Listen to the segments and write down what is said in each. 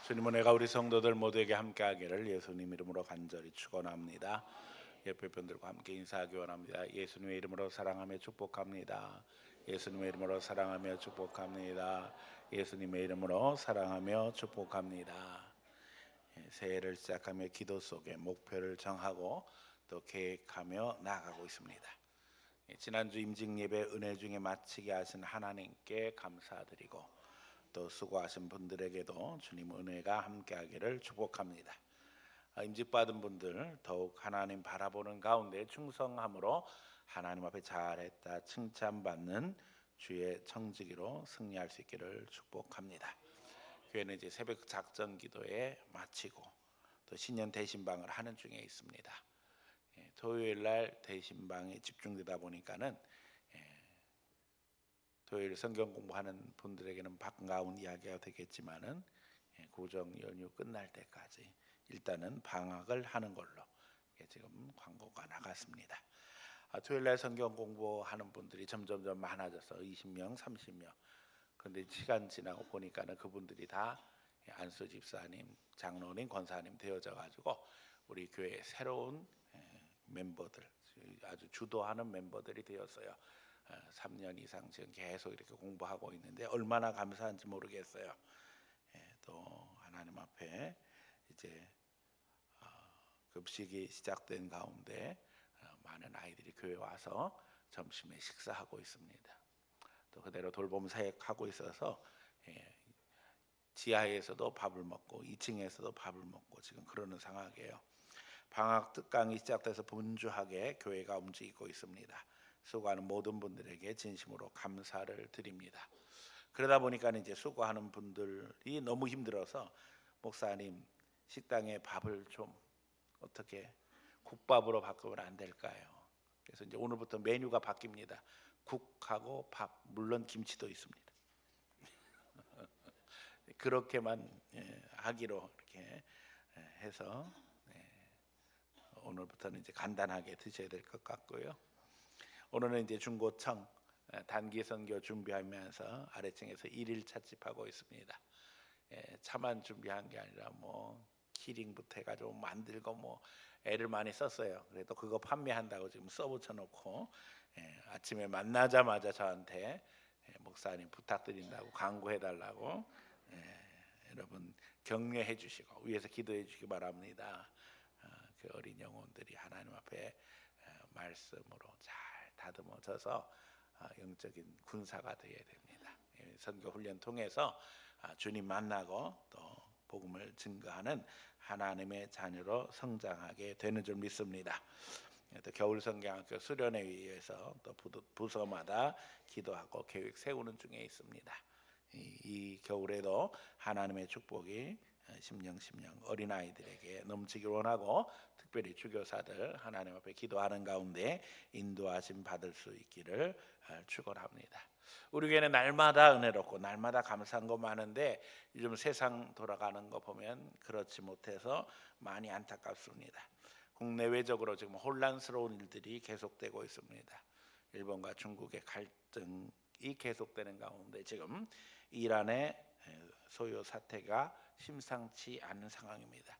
주님 은혜가 우리 성도들 모두에게 함께하기를 예수님 이름으로 간절히 축원합니다. 옆에 분들과 함께 인사하기 원합니다. 예수님의 이름으로 사랑하며 축복합니다. 예수님의 이름으로 사랑하며 축복합니다. 예수님의 이름으로 사랑하며 축복합니다. 새해를 시작하며 기도 속에 목표를 정하고 또 계획하며 나아가고 있습니다. 지난주 임직 예배 은혜 중에 마치게 하신 하나님께 감사드리고 또 수고하신 분들에게도 주님 은혜가 함께하기를 축복합니다. 임직받은 분들 더욱 하나님 바라보는 가운데 충성함으로 하나님 앞에 잘했다 칭찬받는 주의 청지기로 승리할 수 있기를 축복합니다. 교회는 이제 새벽 작전 기도에 마치고 또 신년 대신방을 하는 중에 있습니다. 토요일 날 대신방에 집중되다 보니까는 토요일 성경 공부하는 분들에게는 반가운 이야기가 되겠지만은 고정 연휴 끝날 때까지 일단은 방학을 하는 걸로 지금 광고가 나갔습니다. 토요일날 성경 공부하는 분들이 점점점 많아져서 20명, 30명. 그런데 시간 지나고 보니까는 그분들이 다 안수 집사님, 장로님, 권사님 되어져 가지고 우리 교회 새로운 멤버들, 아주 주도하는 멤버들이 되었어요. 3년 이상 지금 계속 이렇게 공부하고 있는데 얼마나 감사한지 모르겠어요. 또 하나님 앞에 이제 급식이 시작된 가운데 많은 아이들이 교회 와서 점심에 식사하고 있습니다. 또 그대로 돌봄 사역하고 있어서 지하에서도 밥을 먹고 2층에서도 밥을 먹고 지금 그러는 상황이에요. 방학 특강이 시작돼서 분주하게 교회가 움직이고 있습니다. 수고하는 모든 분들에게 진심으로 감사를 드립니다. 그러다 보니까 이제 수고하는 분들이 너무 힘들어서 목사님 식당에 밥을 좀 어떻게 국밥으로 바꾸면 안 될까요? 그래서 이제 오늘부터 메뉴가 바뀝니다. 국하고 밥, 물론 김치도 있습니다. 그렇게만 하기로 이렇게 해서 오늘부터는 이제 간단하게 드셔야 될 것 같고요. 오늘은 이제 중고청 단기 선교 준비하면서 아래층에서 일일 찻집하고 있습니다. 차만 준비한 게 아니라 뭐 키링부터 해가지고 만들고 뭐 애를 많이 썼어요. 그래도 그거 판매한다고 지금 써붙여놓고 아침에 만나자마자 저한테 목사님 부탁드린다고 광고해달라고 여러분 격려해 주시고 위에서 기도해 주시기 바랍니다. 그 어린 영혼들이 하나님 앞에 말씀으로 잘 다듬어져서 영적인 군사가 되어야 됩니다. 선교 훈련 통해서 주님 만나고 또 복음을 증거하는 하나님의 자녀로 성장하게 되는 줄 믿습니다. 또 겨울 성경학교 수련회 위해서 또 부서마다 기도하고 계획 세우는 중에 있습니다. 이 겨울에도 하나님의 축복이 심령 어린아이들에게 넘치길 원하고 특별히 주교사들 하나님 앞에 기도하는 가운데 인도하심 받을 수 있기를 축원합니다. 우리 교회는 날마다 은혜롭고 날마다 감사한 거 많은데 요즘 세상 돌아가는 거 보면 그렇지 못해서 많이 안타깝습니다. 국내외적으로 지금 혼란스러운 일들이 계속되고 있습니다. 일본과 중국의 갈등이 계속되는 가운데 지금 이란의 소요 사태가 심상치 않은 상황입니다.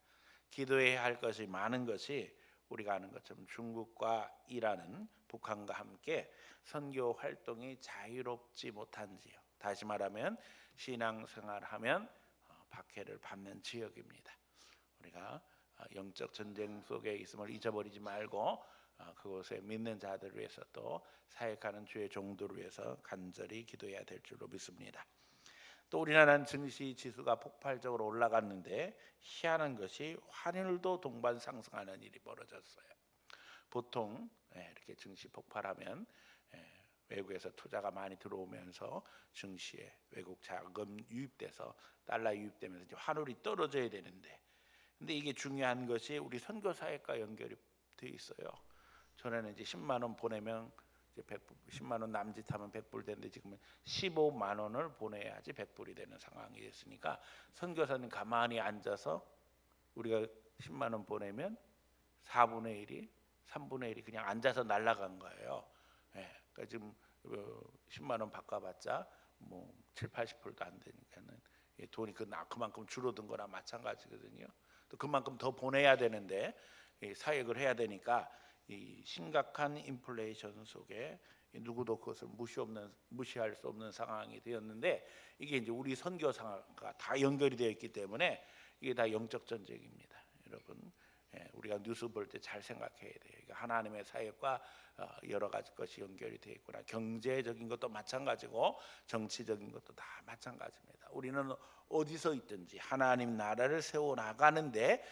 기도해야 할 것이 많은 것이 우리가 아는 것처럼 중국과 이란은 북한과 함께 선교 활동이 자유롭지 못한지요. 다시 말하면 신앙생활하면 박해를 받는 지역입니다. 우리가 영적 전쟁 속에 있음을 잊어버리지 말고 그곳에 믿는 자들을 위해서 또 사역하는 주의 종들을 위해서 간절히 기도해야 될 줄로 믿습니다. 또 우리나라는 증시 지수가 폭발적으로 올라갔는데 희한한 것이 환율도 동반 상승하는 일이 벌어졌어요. 보통 이렇게 증시 폭발하면 외국에서 투자가 많이 들어오면서 증시에 외국 자금 유입돼서 달러 유입되면서 이제 환율이 떨어져야 되는데 근데 이게 중요한 것이 우리 선교 사역과 연결이 돼 있어요. 전에는 이제 10만 원 보내면 이제 10만 원 남짓하면 100불 되는데 지금은 15만 원을 보내야지 100불이 되는 상황이 됐으니까 선교사님 가만히 앉아서 우리가 10만 원 보내면 4분의 1이 3분의 1이 그냥 앉아서 날아간 거예요. 그러니까 지금 10만 원 바꿔봤자 뭐 7, 80불도 안 되니까는 돈이 그만큼 줄어든 거나 마찬가지거든요. 또 그만큼 더 보내야 되는데 사역을 해야 되니까 이 심각한 인플레이션 속에 누구도 그것을 무시할 수 없는 상황이 되었는데, 이게 이제 우리 선교사가 다 연결이 되어 있기 때문에 이게 다 영적 전쟁입니다. 여러분, 우리가 뉴스 볼 때 잘 생각해야 돼요. 하나님의 사역과 여러 가지 것이 연결이 되어 있구나. 경제적인 것도 마찬가지고 정치적인 것도 다 마찬가지입니다. 우리는 어디서 있든지 하나님 나라를 세워 나가는데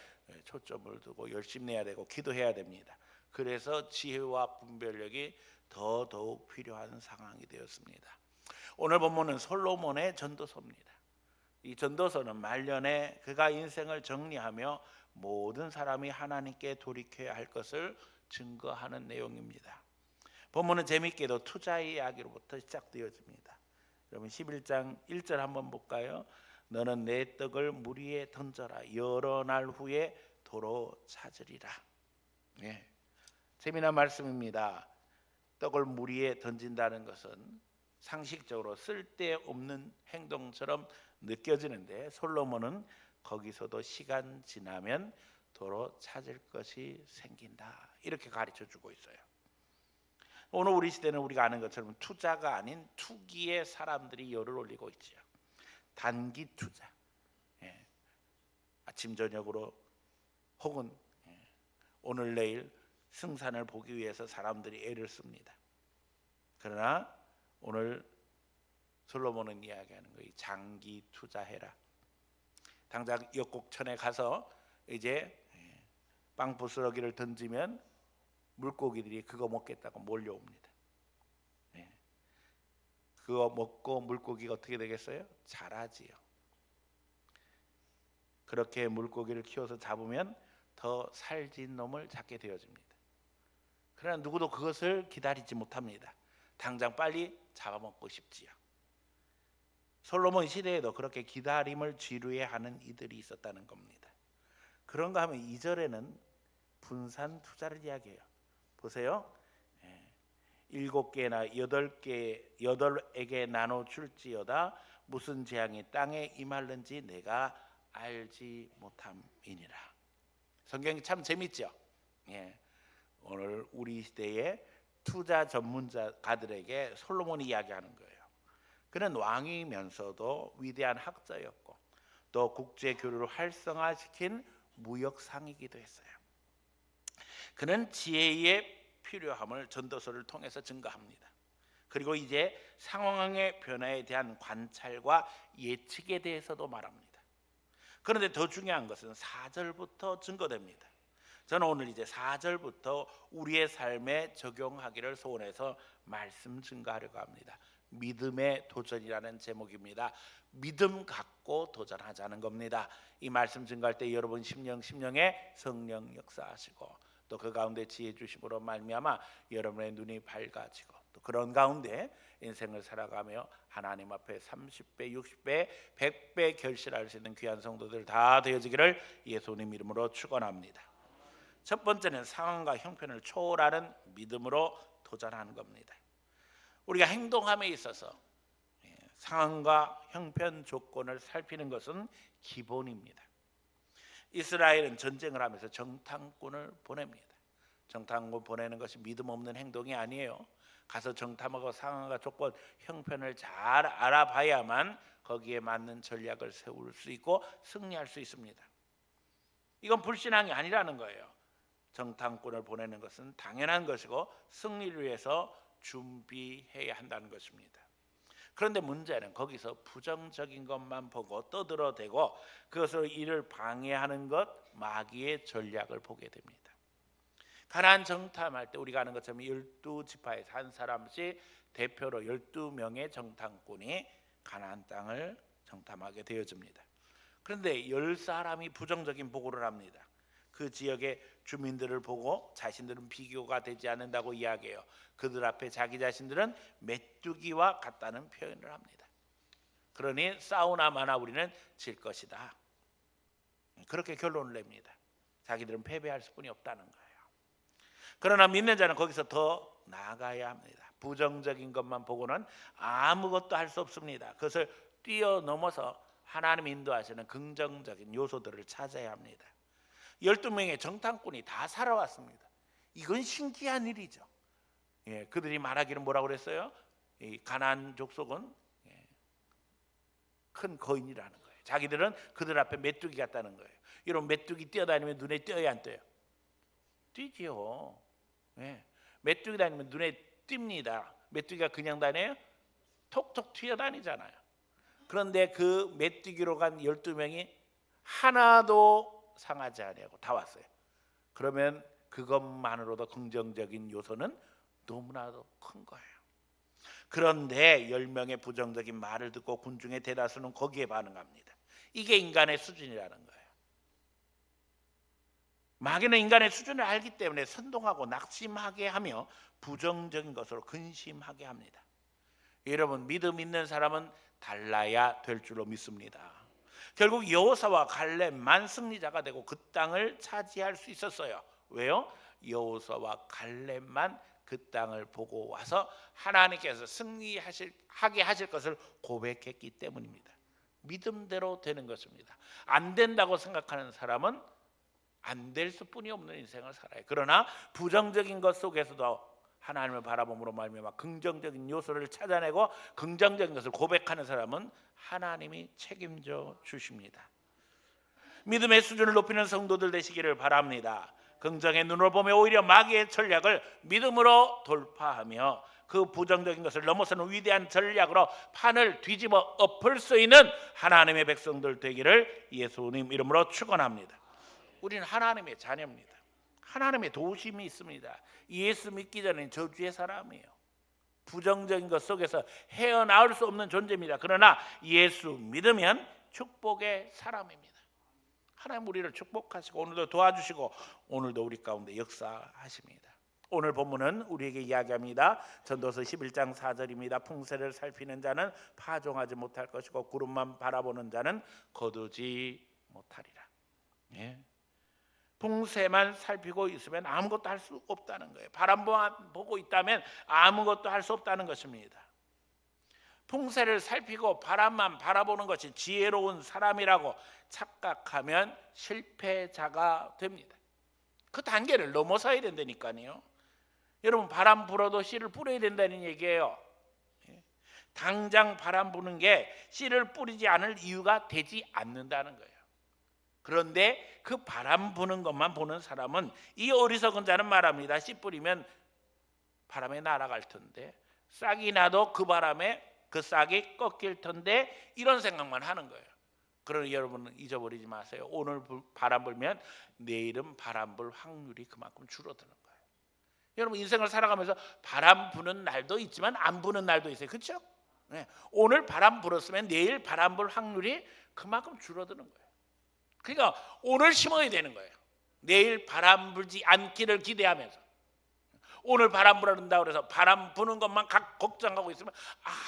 초점을 두고 열심히 해야 되고 기도해야 됩니다. 그래서 지혜와 분별력이 더더욱 필요한 상황이 되었습니다. 오늘 본문은 솔로몬의 전도서입니다. 이 전도서는 말년에 그가 인생을 정리하며 모든 사람이 하나님께 돌이켜야 할 것을 증거하는 내용입니다. 본문은 재미있게도 투자의 이야기로부터 시작되어집니다. 여러분 11장 1절 한번 볼까요? 너는 내 떡을 물 위에 던져라. 여러 날 후에 도로 찾으리라. 재미난 말씀입니다. 떡을 물 위에 던진다는 것은 상식적으로 쓸데없는 행동처럼 느껴지는데, 솔로몬은 거기서도 시간 지나면 도로 찾을 것이 생긴다, 이렇게 가르쳐 주고 있어요. 오늘 우리 시대는 우리가 아는 것처럼 투자가 아닌 투기에 사람들이 열을 올리고 있죠. 단기 투자, 아침 저녁으로 혹은 오늘 내일 승산을 보기 위해서 사람들이 애를 씁니다. 그러나 오늘 솔로몬은 이야기하는 거예요. 장기 투자해라. 당장 역곡천에 가서 이제 빵 부스러기를 던지면 물고기들이 그거 먹겠다고 몰려옵니다. 그거 먹고 물고기가 어떻게 되겠어요? 자라지요. 그렇게 물고기를 키워서 잡으면 더 살진 놈을 잡게 되어집니다. 그러나 누구도 그것을 기다리지 못합니다. 당장 빨리 잡아먹고 싶지요. 솔로몬 시대에도 그렇게 기다림을 지루해하는 이들이 있었다는 겁니다. 그런가 하면 2절에는 분산 투자를 이야기해요. 보세요. 7개나 8에게 나눠 줄지어다. 무슨 재앙이 땅에 임할는지 내가 알지 못함이니라. 성경이 참 재밌죠. 오늘 우리 시대의 투자 전문가들에게 솔로몬이 이야기하는 거예요. 그는 왕이면서도 위대한 학자였고 또 국제 교류를 활성화시킨 무역상이기도 했어요. 그는 지혜의 필요함을 전도서를 통해서 증거합니다. 그리고 이제 상황의 변화에 대한 관찰과 예측에 대해서도 말합니다. 그런데 더 중요한 것은 4절부터 증거됩니다. 저는 오늘 이제 4절부터 우리의 삶에 적용하기를 소원해서 말씀 증거하려고 합니다. 믿음의 도전이라는 제목입니다. 믿음 갖고 도전하자는 겁니다. 이 말씀 증거할 때 여러분 심령에 성령 역사하시고 또 그 가운데 지혜 주심으로 말미암아 여러분의 눈이 밝아지고 또 그런 가운데 인생을 살아가며 하나님 앞에 30배, 60배, 100배 결실할 수 있는 귀한 성도들 다 되어지기를 예수님 이름으로 축원합니다. 첫 번째는 상황과 형편을 초월하는 믿음으로 도전하는 겁니다. 우리가 행동함에 있어서 상황과 형편 조건을 살피는 것은 기본입니다. 이스라엘은 전쟁을 하면서 정탐꾼을 보냅니다. 정탐꾼 보내는 것이 믿음 없는 행동이 아니에요. 가서 정탐하고 상황과 조건, 형편을 잘 알아봐야만 거기에 맞는 전략을 세울 수 있고 승리할 수 있습니다. 이건 불신앙이 아니라는 거예요. 정탐꾼을 보내는 것은 당연한 것이고 승리를 위해서 준비해야 한다는 것입니다. 그런데 문제는 거기서 부정적인 것만 보고 떠들어대고 그것으로 이를 방해하는 것, 마귀의 전략을 보게 됩니다. 가나안 정탐할 때 우리가 아는 것처럼 12지파에서 한 사람씩 대표로 12명의 정탐꾼이 가나안 땅을 정탐하게 되어집니다. 그런데 10사람이 부정적인 보고를 합니다. 그 지역의 주민들을 보고 자신들은 비교가 되지 않는다고 이야기해요. 그들 앞에 자기 자신들은 메뚜기와 같다는 표현을 합니다. 그러니 싸우나 마나 우리는 질 것이다. 그렇게 결론을 냅니다. 자기들은 패배할 수뿐이 없다는 거예요. 그러나 믿는 자는 거기서 더 나아가야 합니다. 부정적인 것만 보고는 아무것도 할 수 없습니다. 그것을 뛰어넘어서 하나님 인도하시는 긍정적인 요소들을 찾아야 합니다. 12명의 정탐꾼이 다 살아왔습니다. 이건 신기한 일이죠. 예, 그들이 말하기를 뭐라고 그랬어요? 이 가나안 족속은 큰 거인이라는 거예요. 자기들은 그들 앞에 메뚜기 같다는 거예요. 이런 메뚜기 뛰어다니면 눈에 띄어야 안 띄어요? 뛰지요. 예, 메뚜기 다니면 눈에 띕니다. 메뚜기가 그냥 다녀요? 톡톡 튀어다니잖아요. 그런데 그 메뚜기로 간 12명이 하나도 상하지 아니하고 다 왔어요. 그러면 그것만으로도 긍정적인 요소는 너무나도 큰 거예요. 그런데 10명의 부정적인 말을 듣고 군중의 대다수는 거기에 반응합니다. 이게 인간의 수준이라는 거예요. 마귀는 인간의 수준을 알기 때문에 선동하고 낙심하게 하며 부정적인 것으로 근심하게 합니다. 여러분, 믿음 있는 사람은 달라야 될 줄로 믿습니다. 결국 여호사와 갈렙만 승리자가 되고 그 땅을 차지할 수 있었어요. 왜요? 여호사와 갈렙만 그 땅을 보고 와서 하나님께서 승리하게 하실 것을 고백했기 때문입니다. 믿음대로 되는 것입니다. 안 된다고 생각하는 사람은 안 될 수뿐이 없는 인생을 살아요. 그러나 부정적인 것 속에서도 하나님을 바라봄으로 말미암아 긍정적인 요소를 찾아내고 긍정적인 것을 고백하는 사람은 하나님이 책임져 주십니다. 믿음의 수준을 높이는 성도들 되시기를 바랍니다. 긍정의 눈으로 보며 오히려 마귀의 전략을 믿음으로 돌파하며 그 부정적인 것을 넘어서는 위대한 전략으로 판을 뒤집어 엎을 수 있는 하나님의 백성들 되기를 예수님 이름으로 축원합니다. 우리는 하나님의 자녀입니다. 하나님의 도우심이 있습니다. 예수 믿기 전에는 저주의 사람이에요. 부정적인 것 속에서 헤어나올 수 없는 존재입니다. 그러나 예수 믿으면 축복의 사람입니다. 하나님 우리를 축복하시고 오늘도 도와주시고 오늘도 우리 가운데 역사하십니다. 오늘 본문은 우리에게 이야기합니다. 전도서 11장 4절입니다. 풍세를 살피는 자는 파종하지 못할 것이고 구름만 바라보는 자는 거두지 못하리라. 예. 풍세만 살피고 있으면 아무것도 할 수 없다는 거예요. 바람만 보고 있다면 아무것도 할 수 없다는 것입니다. 풍세를 살피고 바람만 바라보는 것이 지혜로운 사람이라고 착각하면 실패자가 됩니다. 그 단계를 넘어서야 된다니까요. 여러분, 바람 불어도 씨를 뿌려야 된다는 얘기예요. 당장 바람 부는 게 씨를 뿌리지 않을 이유가 되지 않는다는 거예요. 그런데 그 바람 부는 것만 보는 사람은 이 어리석은 자는 말합니다. 씨 뿌리면 바람에 날아갈 텐데, 싹이 나도 그 바람에 그 싹이 꺾일 텐데, 이런 생각만 하는 거예요. 그러나 여러분은 잊어버리지 마세요. 오늘 바람 불면 내일은 바람 불 확률이 그만큼 줄어드는 거예요. 여러분, 인생을 살아가면서 바람 부는 날도 있지만 안 부는 날도 있어요. 그렇죠? 네. 오늘 바람 불었으면 내일 바람 불 확률이 그만큼 줄어드는 거예요. 그러니까 오늘 심어야 되는 거예요. 내일 바람 불지 않기를 기대하면서. 오늘 바람 불어준다고 해서 바람 부는 것만 걱정하고 있으면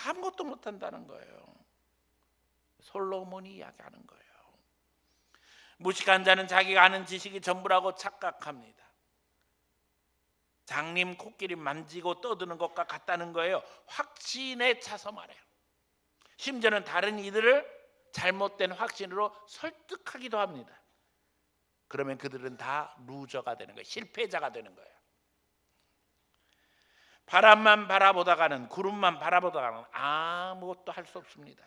아무것도 못한다는 거예요. 솔로몬이 이야기하는 거예요. 무식한 자는 자기가 아는 지식이 전부라고 착각합니다. 장님 코끼리 만지고 떠드는 것과 같다는 거예요. 확신에 차서 말해요. 심지어는 다른 이들을 잘못된 확신으로 설득하기도 합니다. 그러면 그들은 다 루저가 되는 거예요. 실패자가 되는 거예요. 바람만 바라보다가는, 구름만 바라보다가는 아무것도 할 수 없습니다.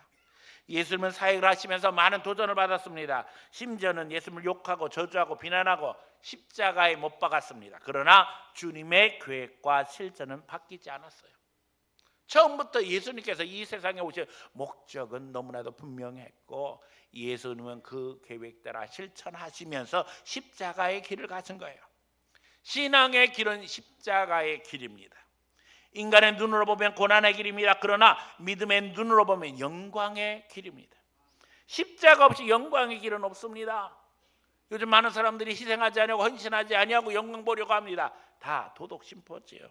예수님은 사역을 하시면서 많은 도전을 받았습니다. 심지어는 예수님을 욕하고 저주하고 비난하고 십자가에 못 박았습니다. 그러나 주님의 계획과 실천은 바뀌지 않았어요. 처음부터 예수님께서 이 세상에 오신 목적은 너무나도 분명했고 예수님은 그 계획 따라 실천하시면서 십자가의 길을 가신 거예요. 신앙의 길은 십자가의 길입니다. 인간의 눈으로 보면 고난의 길입니다. 그러나 믿음의 눈으로 보면 영광의 길입니다. 십자가 없이 영광의 길은 없습니다. 요즘 많은 사람들이 희생하지 않냐고, 헌신하지 않냐고 영광 보려고 합니다. 다 도덕 심포지요.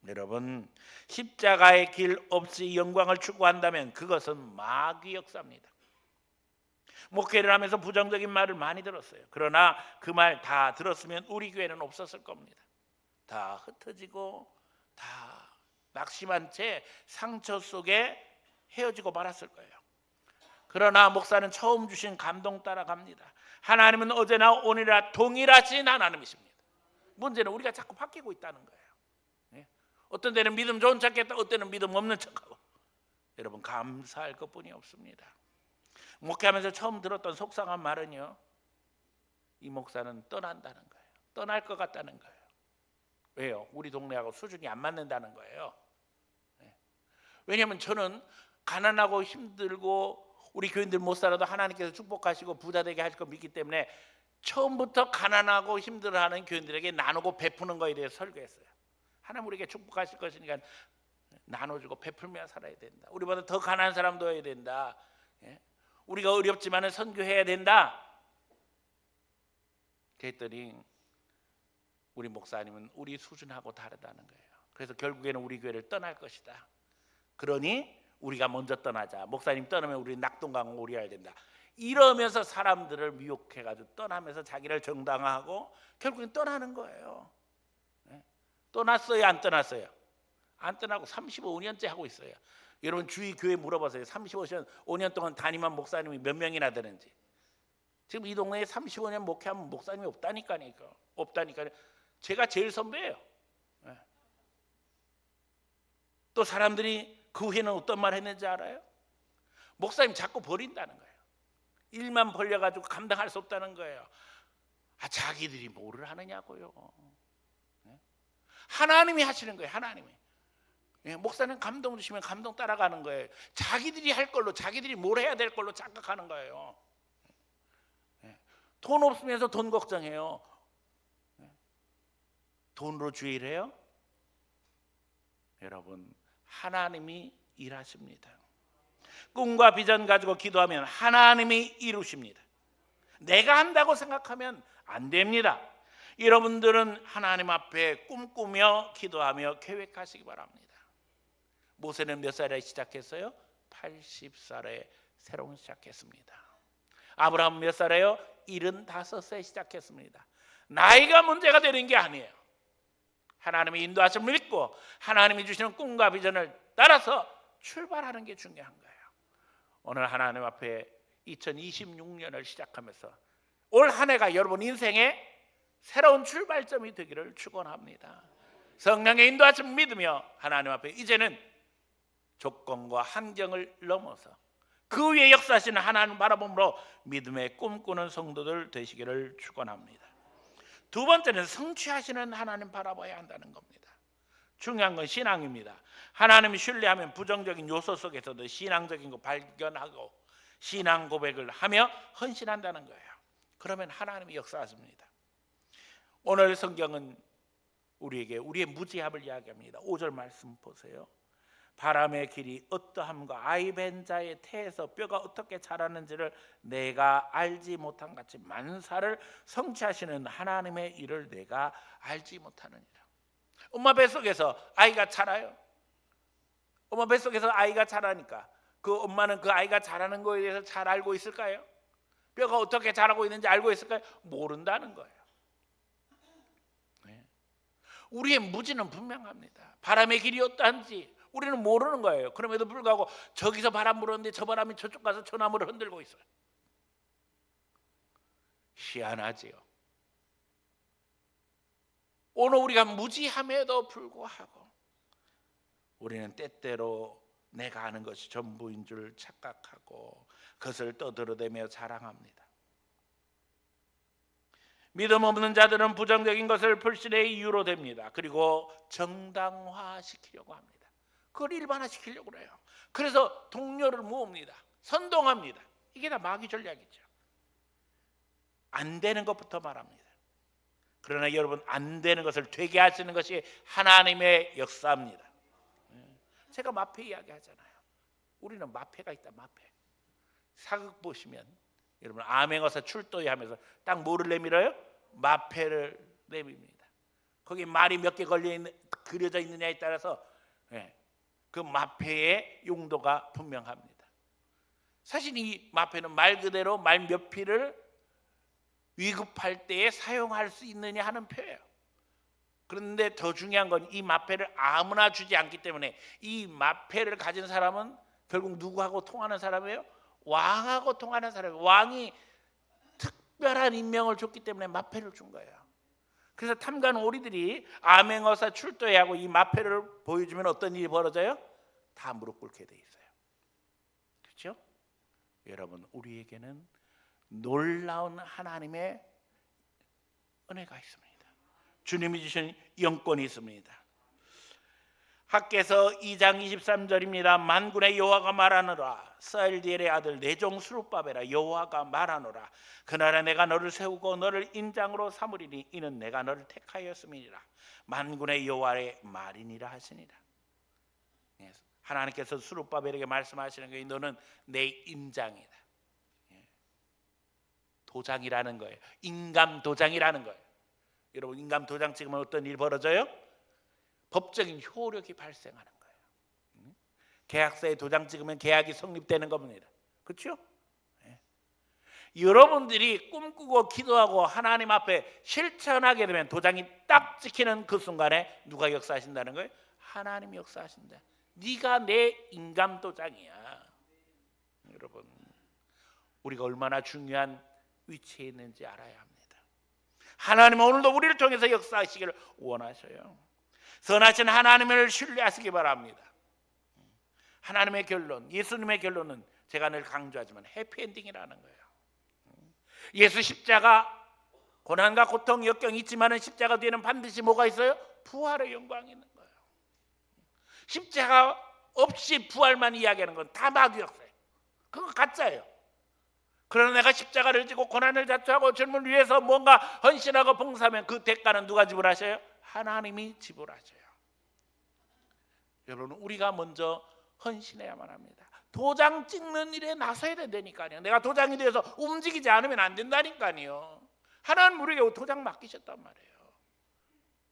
여러분, 십자가의 길 없이 영광을 추구한다면 그것은 마귀 역사입니다. 목회를 하면서 부정적인 말을 많이 들었어요. 그러나 그 말 다 들었으면 우리 교회는 없었을 겁니다. 다 흩어지고 다 낙심한 채 상처 속에 헤어지고 말았을 거예요. 그러나 목사는 처음 주신 감동 따라갑니다. 하나님은 어제나 오늘이나 동일하신 하나님이십니다. 문제는 우리가 자꾸 바뀌고 있다는 거예요. 어떤 때는 믿음 좋은 척했다, 어떤 때는 믿음 없는 척하고. 여러분, 감사할 것뿐이 없습니다. 목회하면서 처음 들었던 속상한 말은요, 이 목사는 떠난다는 거예요. 떠날 것 같다는 거예요. 왜요? 우리 동네하고 수준이 안 맞는다는 거예요. 왜냐하면 저는 가난하고 힘들고 우리 교인들 못 살아도 하나님께서 축복하시고 부자 되게 하실 거 믿기 때문에 처음부터 가난하고 힘들어하는 교인들에게 나누고 베푸는 거에 대해서 설교했어요. 하나님 우리에게 축복하실 것이니까 나눠주고 베풀며 살아야 된다. 우리보다 더 가난한 사람도 해야 된다. 우리가 어렵지만 선교해야 된다. 그랬더니 우리 목사님은 우리 수준하고 다르다는 거예요. 그래서 결국에는 우리 교회를 떠날 것이다. 그러니 우리가 먼저 떠나자. 목사님 떠나면 우리 낙동강 오리해야 된다. 이러면서 사람들을 미혹해가지고 떠나면서 자기를 정당화하고 결국엔 떠나는 거예요. 떠났어요, 안 떠났어요? 안 떠나고 35년째 하고 있어요. 여러분 주위 교회 물어보세요. 35년 동안 담임한 목사님이 몇 명이나 되는지. 지금 이 동네에 35년 목회하면 목사님이 없다니까요. 제가 제일 선배예요. 또 사람들이 그 후에는 어떤 말 했는지 알아요? 목사님 자꾸 버린다는 거예요. 일만 벌려가지고 감당할 수 없다는 거예요. 자기들이 뭐를 하느냐고요. 하나님이 하시는 거예요. 하나님이. 목사님 감동 주시면 감동 따라가는 거예요. 자기들이 할 걸로, 자기들이 뭘 해야 될 걸로 착각하는 거예요. 돈 없으면서 돈 걱정해요. 돈으로 주의를 해요? 여러분, 하나님이 일하십니다. 꿈과 비전 가지고 기도하면 하나님이 이루십니다. 내가 한다고 생각하면 안 됩니다. 여러분들은 하나님 앞에 꿈꾸며 기도하며 계획하시기 바랍니다. 모세는 몇 살에 시작했어요? 80살에 새로 시작했습니다. 아브라함은 몇 살에요? 75세 시작했습니다. 나이가 문제가 되는 게 아니에요. 하나님의 인도하심을 믿고 하나님이 주시는 꿈과 비전을 따라서 출발하는 게 중요한 거예요. 오늘 하나님 앞에 2026년을 시작하면서 올 한 해가 여러분 인생의 새로운 출발점이 되기를 축원합니다. 성령의 인도하심을 믿으며 하나님 앞에 이제는 조건과 환경을 넘어서 그 위에 역사하시는 하나님 바라봄으로 믿음의 꿈꾸는 성도들 되시기를 축원합니다. 두 번째는 성취하시는 하나님 바라봐야 한다는 겁니다. 중요한 건 신앙입니다. 하나님을 신뢰하면 부정적인 요소 속에서도 신앙적인 거 발견하고 신앙 고백을 하며 헌신한다는 거예요. 그러면 하나님이 역사하십니다. 오늘 성경은 우리에게 우리의 무지함을 이야기합니다. 5절 말씀 보세요. 바람의 길이 어떠함과 아이벤 자의 태에서 뼈가 어떻게 자라는지를 내가 알지 못한 같이 만사를 성취하시는 하나님의 일을 내가 알지 못하느니라. 엄마 뱃속에서 아이가 자라요. 엄마 뱃속에서 아이가 자라니까 그 엄마는 그 아이가 자라는 거에 대해서 잘 알고 있을까요? 뼈가 어떻게 자라고 있는지 알고 있을까요? 모른다는 거예요. 우리의 무지는 분명합니다. 바람의 길이 어떠한지 우리는 모르는 거예요. 그럼에도 불구하고 저기서 바람 불었는데 저 바람이 저쪽 가서 저 나무를 흔들고 있어요. 희한하지요. 오늘 우리가 무지함에도 불구하고 우리는 때때로 내가 아는 것이 전부인 줄 착각하고 그것을 떠들어대며 자랑합니다. 믿음 없는 자들은 부정적인 것을 불신의 이유로 댑니다. 그리고 정당화시키려고 합니다. 그걸 일반화시키려고 그래요. 그래서 동료를 모읍니다. 선동합니다. 이게 다 마귀 전략이죠. 안 되는 것부터 말합니다. 그러나 여러분, 안 되는 것을 되게 하시는 것이 하나님의 역사입니다. 제가 마패 이야기하잖아요. 우리는 마패가 있다. 마패. 사극 보시면 여러분 암행어사 출도에 하면서 딱 뭐를 내밀어요? 마패를 내밉니다. 거기 말이 몇 개 그려져 있느냐에 따라서 그 마패의 용도가 분명합니다. 사실 이 마패는 말 그대로 말 몇 피를 위급할 때에 사용할 수 있느냐 하는 표예요. 그런데 더 중요한 건 이 마패를 아무나 주지 않기 때문에 이 마패를 가진 사람은 결국 누구하고 통하는 사람이에요? 왕하고 통하는 사람이, 왕이 특별한 임명을 줬기 때문에 마패를 준 거예요. 그래서 탐관 오리들이 암행어사 출도하고 이 마패를 보여주면 어떤 일이 벌어져요? 다 무릎 꿇게 돼 있어요. 그렇죠? 여러분, 우리에게는 놀라운 하나님의 은혜가 있습니다. 주님이 주신 영권이 있습니다. 학개서 2장 23절입니다. 만군의 여호와가 말하노라. 스알디엘의 아들 내 종 스룹바벨아, 여호와가 말하노라. 그날에 내가 너를 세우고 너를 인장으로 삼으리니 이는 내가 너를 택하였음이니라. 만군의 여호와의 말이니라 하시니라. 하나님께서 스룹바벨에게 말씀하시는 게 너는 내 인장이다. 도장이라는 거예요. 인감 도장이라는 거예요. 여러분, 인감 도장 찍으면 어떤 일이 벌어져요? 법적인 효력이 발생하는 거예요. 계약서에 도장 찍으면 계약이 성립되는 겁니다. 그렇죠? 여러분들이 꿈꾸고 기도하고 하나님 앞에 실천하게 되면 도장이 딱 찍히는 그 순간에 누가 역사하신다는 거예요? 하나님이 역사하신다. 네가 내 인감 도장이야. 여러분, 우리가 얼마나 중요한 위치에 있는지 알아야 합니다. 하나님은 오늘도 우리를 통해서 역사하시기를 원하셔요. 선하신 하나님을 신뢰하시기 바랍니다. 하나님의 결론, 예수님의 결론은 제가 늘 강조하지만 해피엔딩이라는 거예요. 예수 십자가, 고난과 고통, 역경이 있지만 십자가 뒤에는 반드시 뭐가 있어요? 부활의 영광이 있는 거예요. 십자가 없이 부활만 이야기하는 건 다 마귀였어요. 그거 가짜예요. 그러나 내가 십자가를 지고 고난을 자초하고 주님을 위해서 뭔가 헌신하고 봉사하면 그 대가는 누가 지불하셔요? 하나님이 지불하셔요. 여러분, 우리가 먼저 헌신해야만 합니다. 도장 찍는 일에 나서야 된다니까요. 내가 도장이 되어서 움직이지 않으면 안 된다니까요. 하나님 우리에게 도장 맡기셨단 말이에요.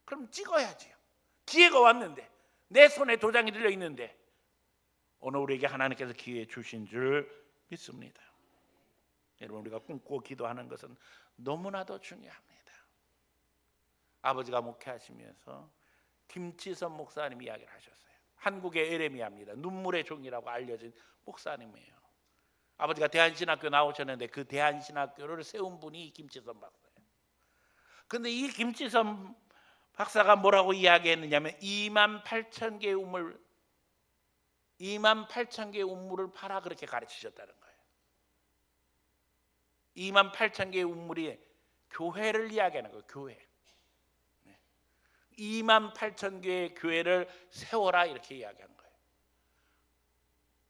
그럼 찍어야지요. 기회가 왔는데, 내 손에 도장이 들려 있는데 오늘 우리에게 하나님께서 기회 주신 줄 믿습니다. 여러분, 우리가 꿈꾸고 기도하는 것은 너무나도 중요합니다. 아버지가 목회하시면서 김치선 목사님이 이야기를 하셨어요. 한국의 에레미야입니다. 눈물의 종이라고 알려진 목사님이에요. 아버지가 대한신학교 나오셨는데 그 대한신학교를 세운 분이 김치선 박사예요. 그런데 이 김치선 박사가 뭐라고 이야기했느냐면 28,000개의 우물을 팔아 그렇게 가르치셨다는 거예요. 28,000개의 우물이 교회를 이야기하는 거예요. 교회. 28,000개의 교회를 세워라 이렇게 이야기한 거예요.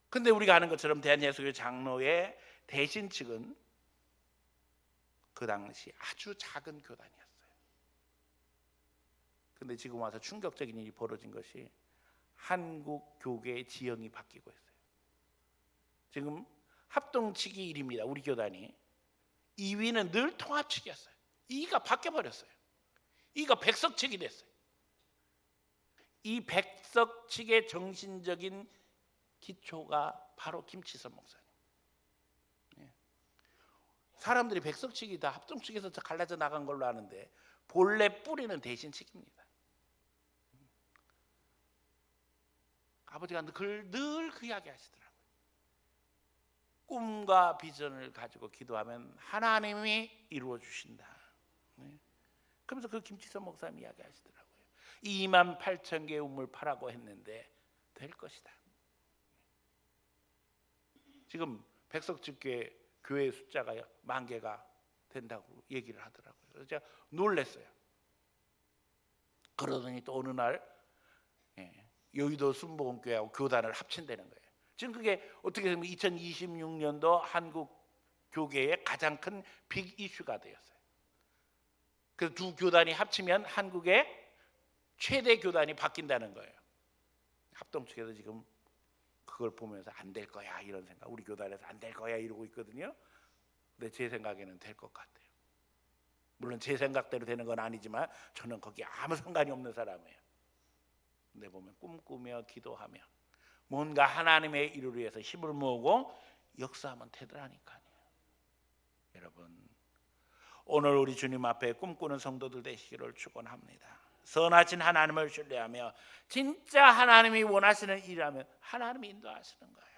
근데 우리가 아는 것처럼 대한예수교회 장로의 대신측은 그 당시 아주 작은 교단이었어요. 근데 지금 와서 충격적인 일이 벌어진 것이 한국 교계의 지형이 바뀌고 있어요. 지금 합동측이 1위입니다. 우리 교단이. 2위는 늘 통합측이었어요. 2위가 바뀌어버렸어요. 2위가 백석측이 됐어요. 이 백석측의 정신적인 기초가 바로 김치선 목사님. 사람들이 백석측이 다 합동측에서 갈라져 나간 걸로 아는데 본래 뿌리는 대신측입니다. 아버지가 늘 그 이야기 하시더라고요. 꿈과 비전을 가지고 기도하면 하나님이 이루어 주신다. 그러면서 그 김치선 목사님 이야기 하시더라고요. 28,000개의 우물 파라고 했는데 될 것이다. 지금 백석측교회 교회 숫자가 10,000개가 된다고 얘기를 하더라고요. 그래서 제가 놀랐어요. 그러더니 또 어느 날 여의도 순복음교회하고 교단을 합친다는 거예요. 지금 그게 어떻게 보면 2026년도 한국 교계의 가장 큰 빅 이슈가 되었어요. 그래서 두 교단이 합치면 한국의 최대 교단이 바뀐다는 거예요. 합동 측에서 지금 그걸 보면서 안 될 거야 이런 생각, 우리 교단에서 안 될 거야 이러고 있거든요. 근데 제 생각에는 될 것 같아요. 물론 제 생각대로 되는 건 아니지만 저는 거기에 아무 상관이 없는 사람이에요. 근데 보면 꿈꾸며 기도하며 뭔가 하나님의 일을 위해서 힘을 모으고 역사하면 되더라니까요. 여러분, 오늘 우리 주님 앞에 꿈꾸는 성도들 되시기를 축원합니다. 선하신 하나님을 신뢰하며 진짜 하나님이 원하시는 일이라면 하나님이 인도하시는 거예요.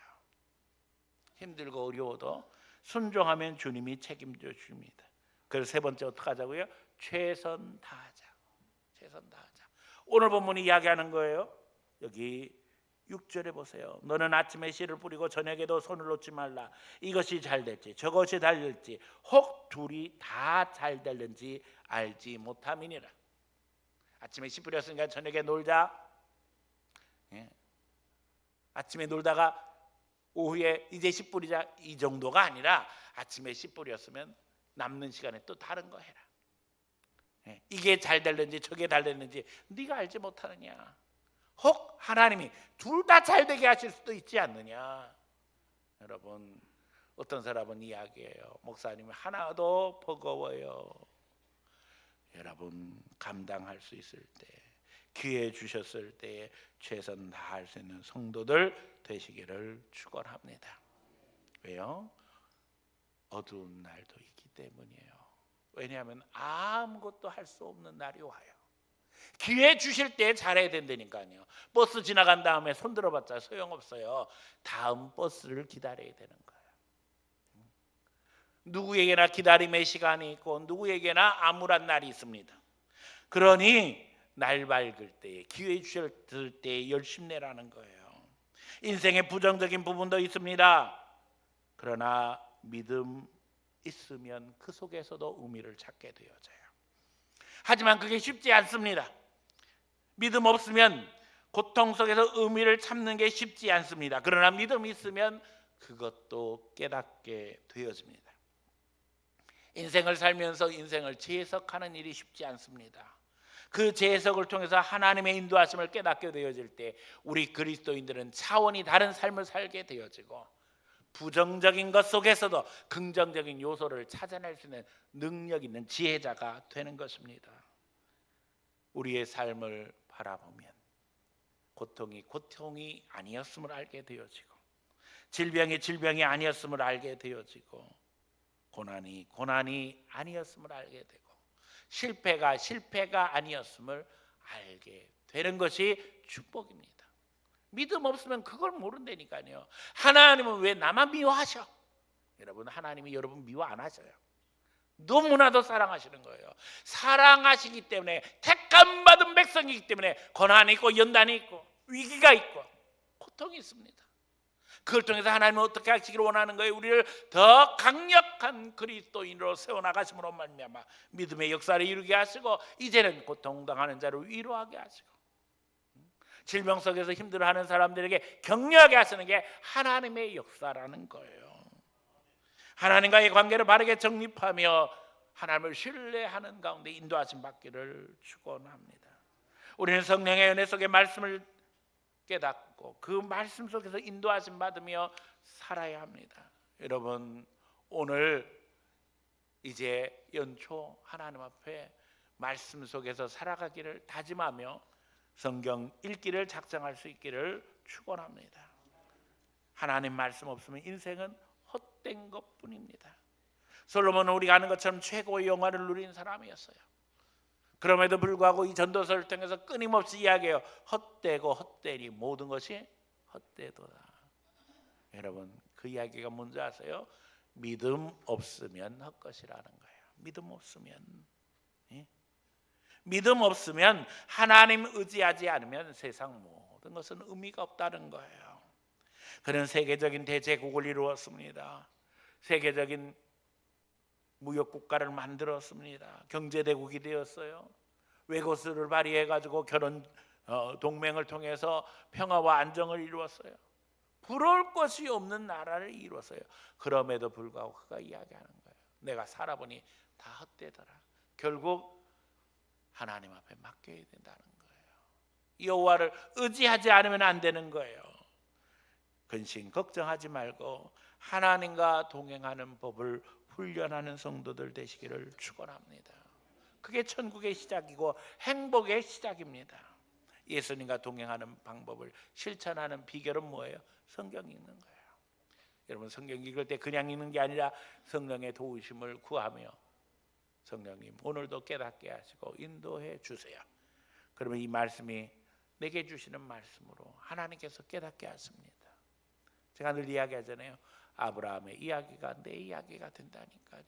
힘들고 어려워도 순종하면 주님이 책임져 줍니다. 그래서 세 번째 어떻게 하자고요? 최선 다하자. 최선 다하자. 오늘 본문이 이야기하는 거예요. 여기 6절에 보세요. 너는 아침에 씨를 뿌리고 저녁에도 손을 놓지 말라. 이것이 잘 될지 저것이 잘 될지 혹 둘이 다 잘 될는지 알지 못함이니라. 아침에 씨 뿌렸으니까 저녁에 놀자. 예. 아침에 놀다가 오후에 이제 씨 뿌리자, 이 정도가 아니라 아침에 씨 뿌렸으면 남는 시간에 또 다른 거 해라. 예. 이게 잘 될는지 저게 잘 됐는지 네가 알지 못하느냐. 혹 하나님이 둘 다 잘 되게 하실 수도 있지 않느냐. 여러분, 어떤 사람은 이야기해요. 목사님 하나도 버거워요. 여러분, 감당할 수 있을 때, 기회 주셨을 때에 최선 다할 수 있는 성도들 되시기를 축원합니다. 왜요? 어두운 날도 있기 때문이에요. 왜냐하면 아무것도 할 수 없는 날이 와요. 기회 주실 때 잘해야 된다니까요. 버스 지나간 다음에 손 들어봤자 소용없어요. 다음 버스를 기다려야 되는 거예요. 누구에게나 기다림의 시간이 있고 누구에게나 암울한 날이 있습니다. 그러니 날 밝을 때, 기회 주실 때 열심히 내라는 거예요. 인생에 부정적인 부분도 있습니다. 그러나 믿음 있으면 그 속에서도 의미를 찾게 되어져요. 하지만 그게 쉽지 않습니다. 믿음 없으면 고통 속에서 의미를 찾는 게 쉽지 않습니다. 그러나 믿음이 있으면 그것도 깨닫게 되어집니다. 인생을 살면서 인생을 재해석하는 일이 쉽지 않습니다. 그 재해석을 통해서 하나님의 인도하심을 깨닫게 되어질 때 우리 그리스도인들은 차원이 다른 삶을 살게 되어지고 부정적인 것 속에서도 긍정적인 요소를 찾아낼 수 있는 능력 있는 지혜자가 되는 것입니다. 우리의 삶을 바라보면 고통이 아니었음을 알게 되어지고 질병이 아니었음을 알게 되어지고 고난이 아니었음을 알게 되고 실패가 아니었음을 알게 되는 것이 축복입니다. 믿음 없으면 그걸 모른다니까요. 하나님은 왜 나만 미워하셔? 여러분, 하나님이 여러분 미워 안 하셔요. 너무나도 사랑하시는 거예요. 사랑하시기 때문에 택함 받은 백성이기 때문에 고난이 있고 연단이 있고 위기가 있고 고통이 있습니다. 그걸 통해서 하나님은 어떻게 하시기를 원하는 거예요? 우리를 더 강력한 그리스도인으로 세워나가심으로 말미암아 믿음의 역사를 이루게 하시고 이제는 고통당하는 자를 위로하게 하시고 질병 속에서 힘들어하는 사람들에게 격려하게 하시는 게 하나님의 역사라는 거예요. 하나님과의 관계를 바르게 정립하며 하나님을 신뢰하는 가운데 인도하심 받기를 축원합니다. 우리는 성령의 은혜 속의 말씀을 깨닫고 그 말씀 속에서 인도하심 받으며 살아야 합니다. 여러분, 오늘 이제 연초 하나님 앞에 말씀 속에서 살아가기를 다짐하며 성경 읽기를 작정할 수 있기를 축원합니다. 하나님 말씀 없으면 인생은 헛된 것뿐입니다. 솔로몬은 우리가 아는 것처럼 최고의 영화를 누린 사람이었어요. 그럼에도 불구하고 이 전도서를 통해서 끊임없이 이야기해요. 헛되고 헛되니 모든 것이 헛되도다. 여러분, 그 이야기가 뭔지 아세요? 믿음 없으면 헛것이라는 거예요. 믿음 없으면, 믿음 없으면 하나님 의지하지 않으면 세상 모든 것은 의미가 없다는 거예요. 그는 세계적인 대제국을 이루었습니다. 세계적인 무역국가를 만들었습니다. 경제대국이 되었어요. 외고수를 발휘해가지고 결혼 동맹을 통해서 평화와 안정을 이루었어요. 부러울 것이 없는 나라를 이루었어요. 그럼에도 불구하고 그가 이야기하는 거예요. 내가 살아보니 다 헛되더라. 결국 하나님 앞에 맡겨야 된다는 거예요. 여호와를 의지하지 않으면 안 되는 거예요. 근심 걱정하지 말고 하나님과 동행하는 법을 훈련하는 성도들 되시기를 축원합니다. 그게 천국의 시작이고 행복의 시작입니다. 예수님과 동행하는 방법을 실천하는 비결은 뭐예요? 성경 읽는 거예요. 여러분, 성경 읽을 때 그냥 읽는 게 아니라 성령의 도우심을 구하며 성령님 오늘도 깨닫게 하시고 인도해 주세요. 그러면 이 말씀이 내게 주시는 말씀으로 하나님께서 깨닫게 하십니다. 제가 늘 이야기하잖아요. 아브라함의 이야기가 내 이야기가 된다니까요.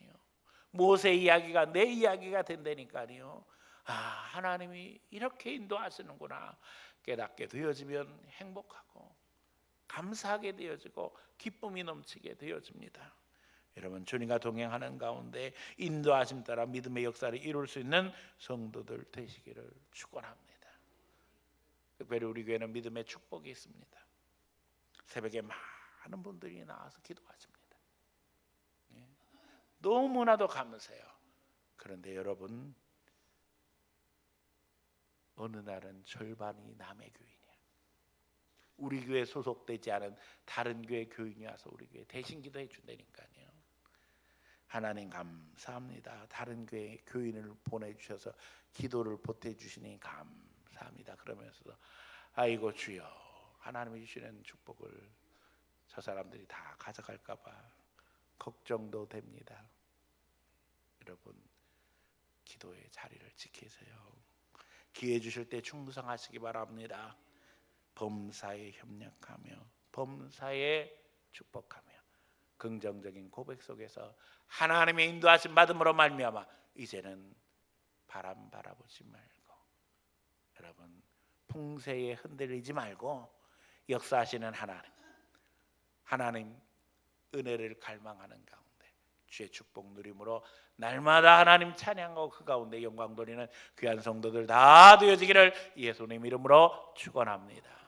모세 이야기가 내 이야기가 된다니까요. 하나님이 이렇게 인도하시는구나 깨닫게 되어지면 행복하고 감사하게 되어지고 기쁨이 넘치게 되어집니다. 여러분, 주님과 동행하는 가운데 인도하심 따라 믿음의 역사를 이룰 수 있는 성도들 되시기를 축원합니다. 특별히 우리 교회는 믿음의 축복이 있습니다. 새벽에 많은 분들이 나와서 기도하십니다. 너무나도 감사해요. 그런데 여러분, 어느 날은 절반이 남의 교인이야. 우리 교회 소속되지 않은 다른 교회 교인이 와서 우리 교회 대신 기도해 준다니까요. 하나님 감사합니다. 다른 교회 교인을 보내주셔서 기도를 보태주시니 감사합니다. 그러면서 아이고 주여, 하나님이 주시는 축복을 저 사람들이 다 가져갈까 봐 걱정도 됩니다. 여러분, 기도의 자리를 지키세요. 기회 주실 때 충성하시기 바랍니다. 범사에 협력하며 범사에 축복하며 긍정적인 고백 속에서 하나님의 인도하심 받음으로 말미암아 이제는 바람 바라보지 말고, 여러분, 풍세에 흔들리지 말고 역사하시는 하나님 은혜를 갈망하는 가운데 주의 축복 누림으로 날마다 하나님 찬양하고 그 가운데 영광 돌리는 귀한 성도들 다 되어지기를 예수님 이름으로 축원합니다.